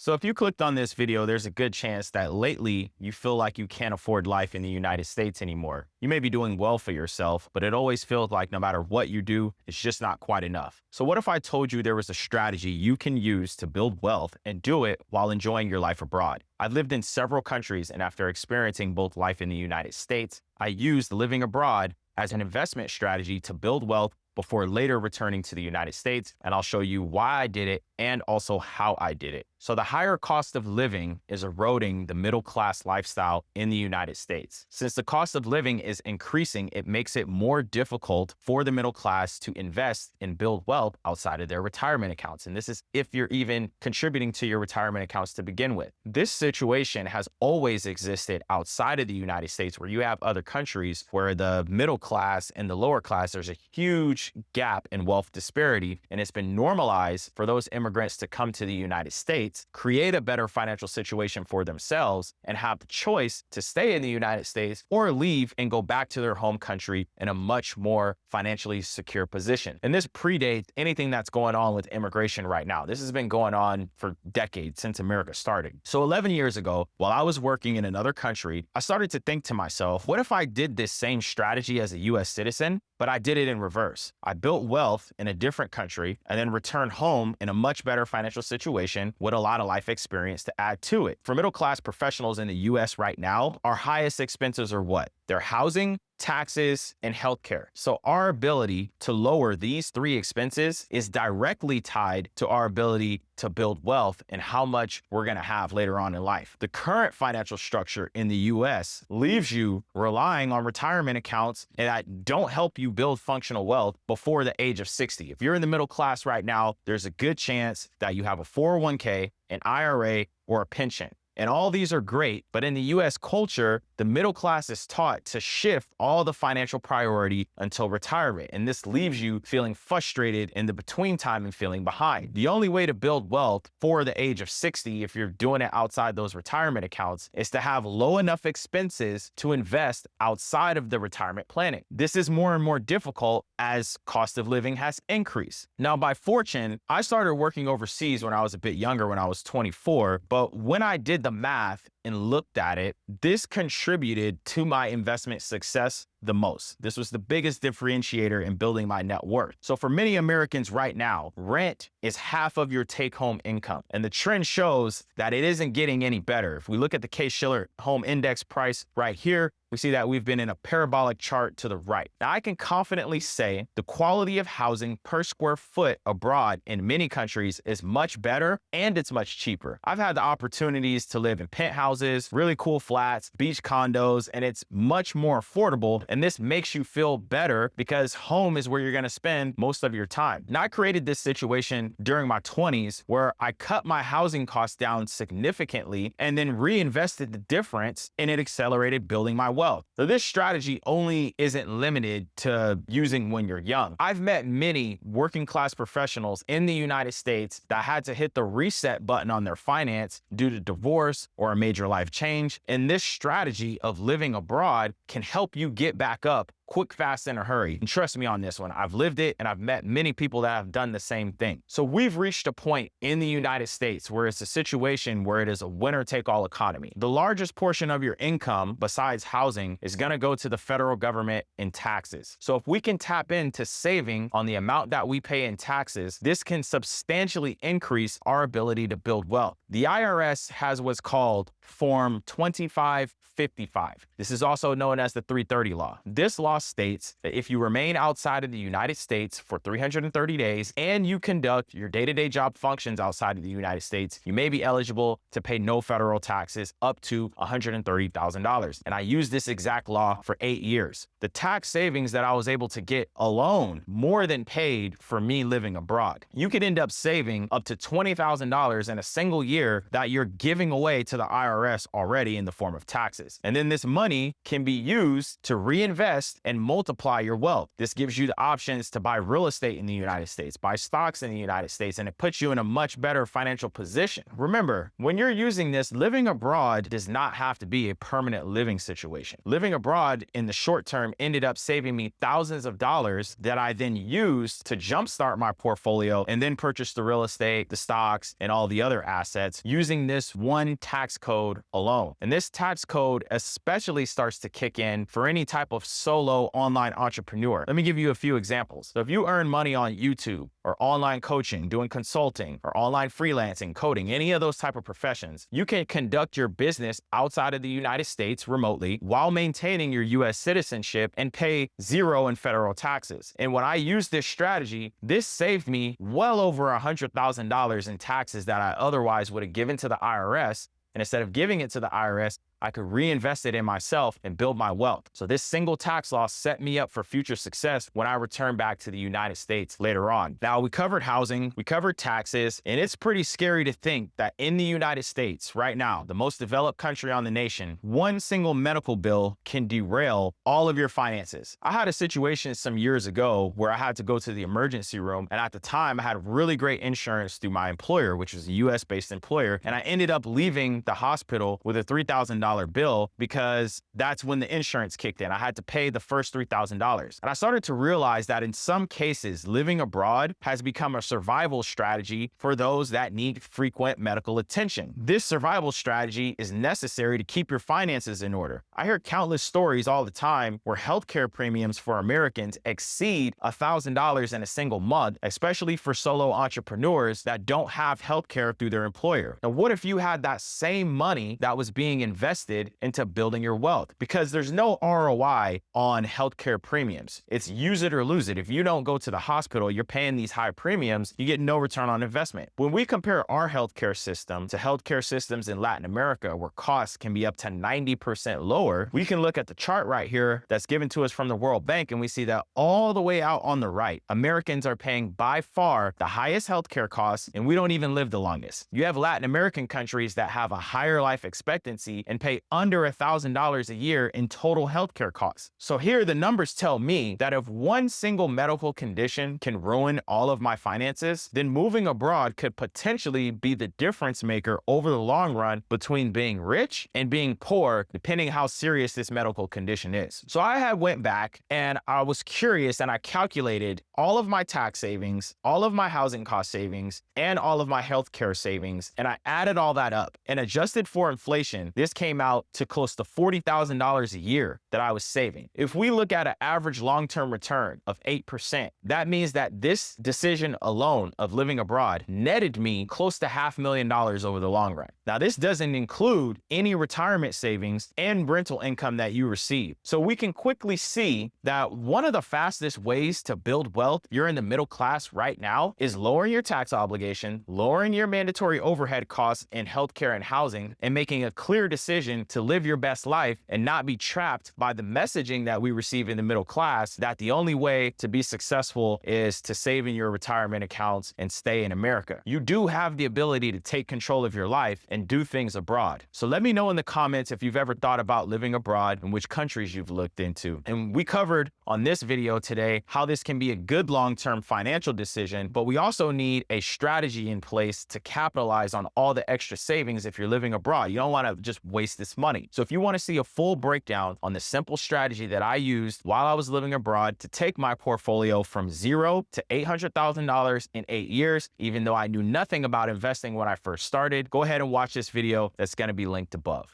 So if you clicked on this video, there's a good chance that lately you feel like you can't afford life in the United States anymore. You may be doing well for yourself, but it always feels like no matter what you do, it's just not quite enough. So what if I told you there was a strategy you can use to build wealth and do it while enjoying your life abroad? I've lived in several countries, and after experiencing both life in the United States, I used living abroad as an investment strategy to build wealth before later returning to the United States. And I'll show you why I did it and also how I did it. So the higher cost of living is eroding the middle class lifestyle in the United States. Since the cost of living is increasing, it makes it more difficult for the middle class to invest and build wealth outside of their retirement accounts. And this is if you're even contributing to your retirement accounts to begin with. This situation has always existed outside of the United States, where you have other countries where the middle class and the lower class, there's a huge gap in wealth disparity. And it's been normalized for those immigrants to come to the United States, create a better financial situation for themselves, and have the choice to stay in the United States or leave and go back to their home country in a much more financially secure position. And this predates anything that's going on with immigration right now. This has been going on for decades, since America started. So 11 years ago, while I was working in another country, I started to think to myself, what if I did this same strategy as a US citizen, but I did it in reverse? I built wealth in a different country and then returned home in a much better financial situation with a lot of life experience to add to it. For middle class professionals in the US right now, our highest expenses are what? They're housing, taxes, and healthcare. So our ability to lower these three expenses is directly tied to our ability to build wealth and how much we're going to have later on in life. The current financial structure in the US leaves you relying on retirement accounts that don't help you build functional wealth before the age of 60. If you're in the middle class right now, there's a good chance that you have a 401k, an IRA, or a pension. And all these are great, but in the US culture, the middle class is taught to shift all the financial priority until retirement. And this leaves you feeling frustrated in the between time and feeling behind. The only way to build wealth for the age of 60, if you're doing it outside those retirement accounts, is to have low enough expenses to invest outside of the retirement planning. This is more and more difficult as cost of living has increased. Now, by fortune, I started working overseas when I was a bit younger, when I was 24, but when I did the math and looked at it, this contributed to my investment success the most. This was the biggest differentiator in building my net worth. So for many Americans right now, rent is half of your take-home income. And the trend shows that it isn't getting any better. If we look at the Case-Shiller Home Index price right here, we see that we've been in a parabolic chart to the right. Now, I can confidently say the quality of housing per square foot abroad in many countries is much better and it's much cheaper. I've had the opportunities to live in penthouses, really cool flats, beach condos, and it's much more affordable. And this makes you feel better because home is where you're going to spend most of your time. Now, I created this situation during my 20s where I cut my housing costs down significantly and then reinvested the difference, and it accelerated building my wealth. So this strategy only isn't limited to using when you're young. I've met many working class professionals in the United States that had to hit the reset button on their finance due to divorce or a major life change. And this strategy of living abroad can help you get back up quick, fast, in a hurry. And trust me on this one, I've lived it and I've met many people that have done the same thing. So we've reached a point in the United States where it's a situation where it is a winner-take-all economy. The largest portion of your income, besides housing, is going to go to the federal government in taxes. So if we can tap into saving on the amount that we pay in taxes, this can substantially increase our ability to build wealth. The IRS has what's called Form 2555. This is also known as the 330 law. This law states that if you remain outside of the United States for 330 days and you conduct your day-to-day job functions outside of the United States, you may be eligible to pay no federal taxes up to $130,000. And I used this exact law for 8 years. The tax savings that I was able to get alone more than paid for me living abroad. You could end up saving up to $20,000 in a single year that you're giving away to the IRS already in the form of taxes. And then this money can be used to reinvest and multiply your wealth. This gives you the options to buy real estate in the United States, buy stocks in the United States, and it puts you in a much better financial position. Remember, when you're using this, living abroad does not have to be a permanent living situation. Living abroad in the short term ended up saving me thousands of dollars that I then used to jumpstart my portfolio and then purchase the real estate, the stocks, and all the other assets using this one tax code alone. And this tax code especially starts to kick in for any type of solo online entrepreneur. Let me give you a few examples. So if you earn money on YouTube or online coaching, doing consulting or online freelancing, coding, any of those type of professions, you can conduct your business outside of the United States remotely while maintaining your US citizenship and pay zero in federal taxes. And when I used this strategy, this saved me well over $100,000 in taxes that I otherwise would have given to the IRS. And instead of giving it to the IRS, I could reinvest it in myself and build my wealth. So this single tax loss set me up for future success when I return back to the United States later on. Now, we covered housing, we covered taxes, and it's pretty scary to think that in the United States right now, the most developed country on the nation, one single medical bill can derail all of your finances. I had a situation some years ago where I had to go to the emergency room, and at the time I had really great insurance through my employer, which is a US-based employer, and I ended up leaving the hospital with a $3,000 bill because that's when the insurance kicked in. I had to pay the first $3,000. And I started to realize that in some cases, living abroad has become a survival strategy for those that need frequent medical attention. This survival strategy is necessary to keep your finances in order. I hear countless stories all the time where healthcare premiums for Americans exceed $1,000 in a single month, especially for solo entrepreneurs that don't have healthcare through their employer. Now, what if you had that same money that was being invested into building your wealth? Because there's no ROI on healthcare premiums. It's use it or lose it. If you don't go to the hospital, you're paying these high premiums, you get no return on investment. When we compare our healthcare system to healthcare systems in Latin America, where costs can be up to 90% lower, we can look at the chart right here that's given to us from the World Bank, and we see that all the way out on the right, Americans are paying by far the highest healthcare costs, and we don't even live the longest. You have Latin American countries that have a higher life expectancy and pay under $1,000 a year in total healthcare costs. So here the numbers tell me that if one single medical condition can ruin all of my finances, then moving abroad could potentially be the difference maker over the long run between being rich and being poor, depending how serious this medical condition is. So I had went back and I was curious and I calculated all of my tax savings, all of my housing cost savings, and all of my healthcare savings, and I added all that up and adjusted for inflation. This came out to close to $40,000 a year that I was saving. If we look at an average long-term return of 8%, that means that this decision alone of living abroad netted me close to $500,000 over the long run. Now, this doesn't include any retirement savings and rental income that you receive. So we can quickly see that one of the fastest ways to build wealth, you're in the middle class right now, is lowering your tax obligation, lowering your mandatory overhead costs in healthcare and housing, and making a clear decision to live your best life and not be trapped by the messaging that we receive in the middle class that the only way to be successful is to save in your retirement accounts and stay in America. You do have the ability to take control of your life and do things abroad. So let me know in the comments if you've ever thought about living abroad and which countries you've looked into. And we covered on this video today how this can be a good long-term financial decision, but we also need a strategy in place to capitalize on all the extra savings if you're living abroad. You don't want to just waste this money. So if you want to see a full breakdown on the simple strategy that I used while I was living abroad to take my portfolio from $0 to $800,000 in 8 years, even though I knew nothing about investing when I first started, go ahead and watch this video that's going to be linked above.